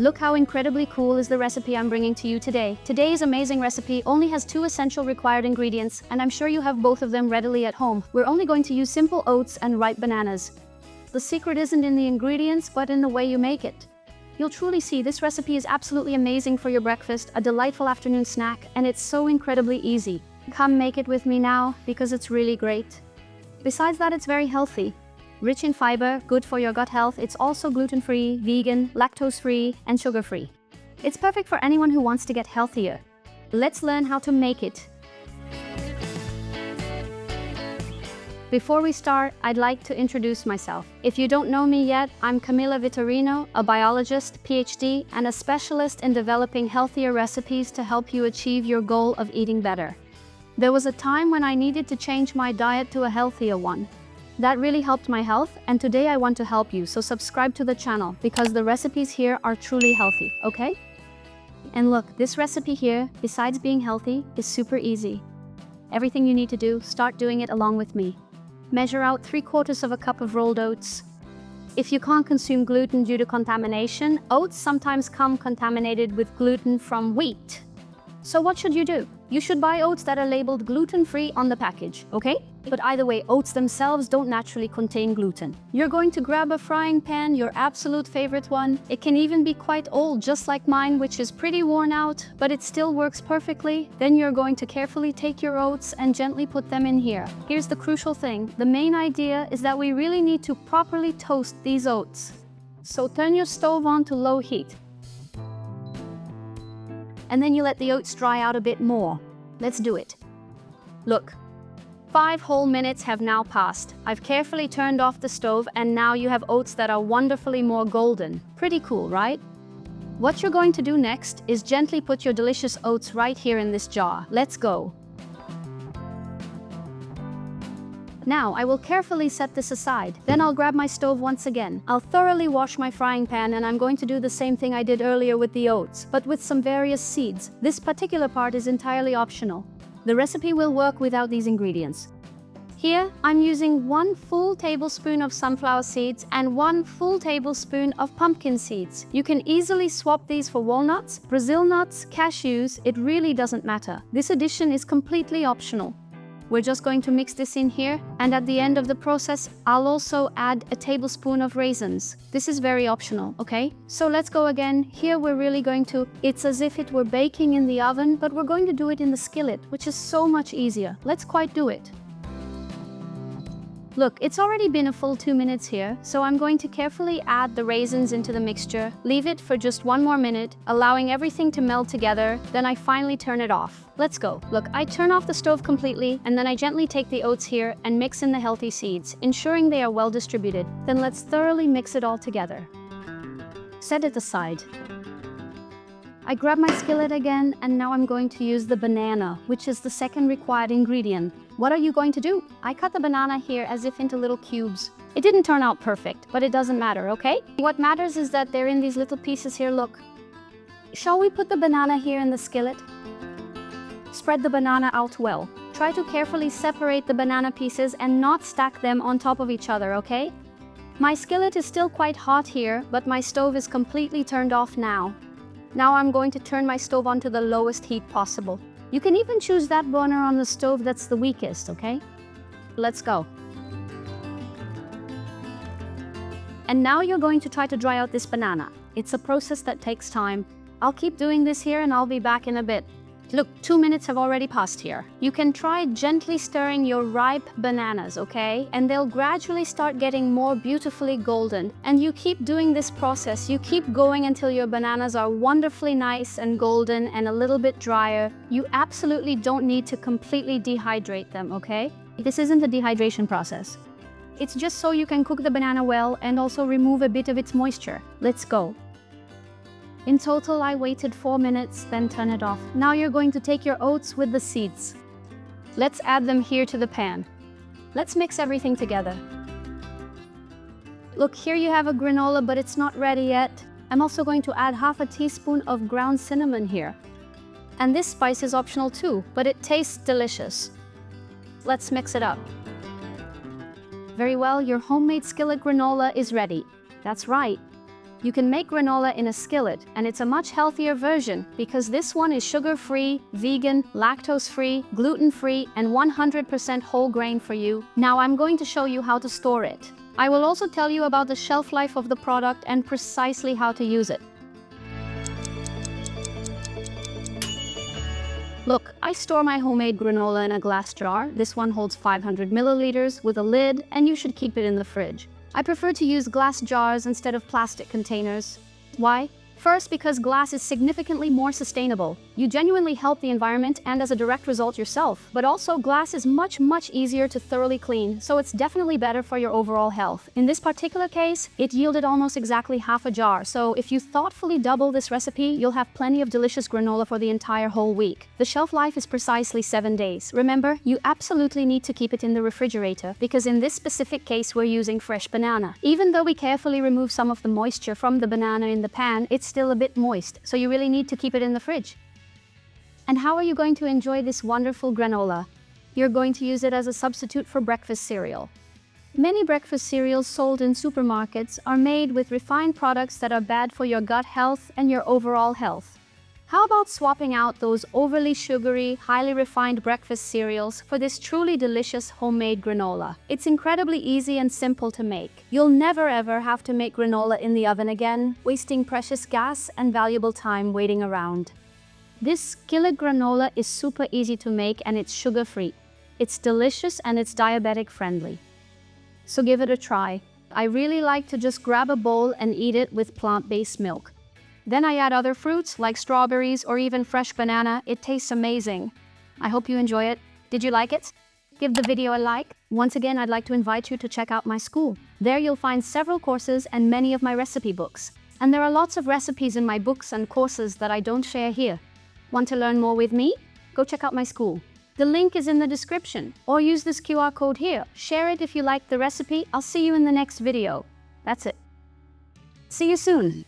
Look how incredibly cool is the recipe I'm bringing to you today. Today's amazing recipe only has 2 essential required ingredients, and I'm sure you have both of them readily at home. We're only going to use simple oats and ripe bananas. The secret isn't in the ingredients, but in the way you make it. You'll truly see this recipe is absolutely amazing for your breakfast, a delightful afternoon snack, and it's so incredibly easy. Come make it with me now, because it's really great. Besides that, it's very healthy. Rich in fiber, good for your gut health, it's also gluten-free, vegan, lactose-free, and sugar-free. It's perfect for anyone who wants to get healthier. Let's learn how to make it. Before we start, I'd like to introduce myself. If you don't know me yet, I'm Camila Vitorino, a biologist, PhD, and a specialist in developing healthier recipes to help you achieve your goal of eating better. There was a time when I needed to change my diet to a healthier one. That really helped my health, and today I want to help you, so subscribe to the channel because the recipes here are truly healthy, okay? And look, this recipe here, besides being healthy, is super easy. Everything you need to do, start doing it along with me. Measure out 3/4 cup of rolled oats. If you can't consume gluten due to contamination, oats sometimes come contaminated with gluten from wheat. So what should you do? You should buy oats that are labeled gluten-free on the package, okay? But either way, oats themselves don't naturally contain gluten. You're going to grab a frying pan, your absolute favorite one. It can even be quite old, just like mine, which is pretty worn out, but it still works perfectly. Then you're going to carefully take your oats and gently put them in here. Here's the crucial thing. The main idea is that we really need to properly toast these oats. So turn your stove on to low heat. And then you let the oats dry out a bit more. Let's do it. Look, 5 whole minutes have now passed. I've carefully turned off the stove, and now you have oats that are wonderfully more golden. Pretty cool, right? What you're going to do next is gently put your delicious oats right here in this jar. Let's go. Now, I will carefully set this aside. Then I'll grab my stove once again. I'll thoroughly wash my frying pan, and I'm going to do the same thing I did earlier with the oats, but with some various seeds. This particular part is entirely optional. The recipe will work without these ingredients. Here, I'm using 1 full tablespoon of sunflower seeds and 1 full tablespoon of pumpkin seeds. You can easily swap these for walnuts, Brazil nuts, cashews. It really doesn't matter. This addition is completely optional. We're just going to mix this in here, and at the end of the process, I'll also add a tablespoon of raisins. This is very optional, okay? So let's go again. Here we're really going to, it's as if it were baking in the oven, but we're going to do it in the skillet, which is so much easier. Let's quite do it. Look, it's already been a full 2 minutes here, so I'm going to carefully add the raisins into the mixture, leave it for just 1 more minute, allowing everything to meld together, then I finally turn it off. Let's go. Look, I turn off the stove completely, and then I gently take the oats here and mix in the healthy seeds, ensuring they are well distributed. Then let's thoroughly mix it all together. Set it aside. I grab my skillet again, and now I'm going to use the banana, which is the second required ingredient. What are you going to do? I cut the banana here as if into little cubes. It didn't turn out perfect, but it doesn't matter, okay? What matters is that they're in these little pieces here, look. Shall we put the banana here in the skillet? Spread the banana out well. Try to carefully separate the banana pieces and not stack them on top of each other, okay? My skillet is still quite hot here, but my stove is completely turned off now. Now I'm going to turn my stove on to the lowest heat possible. You can even choose that burner on the stove that's the weakest, okay? Let's go. And now you're going to try to dry out this banana. It's a process that takes time. I'll keep doing this here and I'll be back in a bit. Look, 2 minutes have already passed here. You can try gently stirring your ripe bananas, okay? And they'll gradually start getting more beautifully golden. And you keep doing this process. You keep going until your bananas are wonderfully nice and golden and a little bit drier. You absolutely don't need to completely dehydrate them, okay? This isn't a dehydration process. It's just so you can cook the banana well and also remove a bit of its moisture. Let's go. In total, I waited 4 minutes, then turn it off. Now you're going to take your oats with the seeds. Let's add them here to the pan. Let's mix everything together. Look, here you have a granola, but it's not ready yet. I'm also going to add half a teaspoon of ground cinnamon here. And this spice is optional too, but it tastes delicious. Let's mix it up. Very well, your homemade skillet granola is ready. That's right. You can make granola in a skillet, and it's a much healthier version because this one is sugar-free, vegan, lactose-free, gluten-free, and 100% whole grain for you. Now I'm going to show you how to store it. I will also tell you about the shelf life of the product and precisely how to use it. Look, I store my homemade granola in a glass jar. This one holds 500 milliliters with a lid, and you should keep it in the fridge. I prefer to use glass jars instead of plastic containers. Why? First, because glass is significantly more sustainable. You genuinely help the environment and as a direct result yourself. But also, glass is much easier to thoroughly clean, so it's definitely better for your overall health. In this particular case, it yielded almost exactly half a jar, so if you thoughtfully double this recipe, you'll have plenty of delicious granola for the entire whole week. The shelf life is precisely 7 days. Remember, you absolutely need to keep it in the refrigerator, because in this specific case, we're using fresh banana. Even though we carefully remove some of the moisture from the banana in the pan, it's still a bit moist, so you really need to keep it in the fridge. And how are you going to enjoy this wonderful granola? You're going to use it as a substitute for breakfast cereal. Many breakfast cereals sold in supermarkets are made with refined products that are bad for your gut health and your overall health. How about swapping out those overly sugary, highly refined breakfast cereals for this truly delicious homemade granola? It's incredibly easy and simple to make. You'll never ever have to make granola in the oven again, wasting precious gas and valuable time waiting around. This skillet granola is super easy to make and it's sugar-free. It's delicious and it's diabetic-friendly. So give it a try. I really like to just grab a bowl and eat it with plant-based milk. Then I add other fruits like strawberries or even fresh banana. It tastes amazing. I hope you enjoy it. Did you like it? Give the video a like. Once again, I'd like to invite you to check out my school. There you'll find several courses and many of my recipe books. And there are lots of recipes in my books and courses that I don't share here. Want to learn more with me? Go check out my school. The link is in the description, or use this QR code here. Share it if you like the recipe. I'll see you in the next video. That's it. See you soon.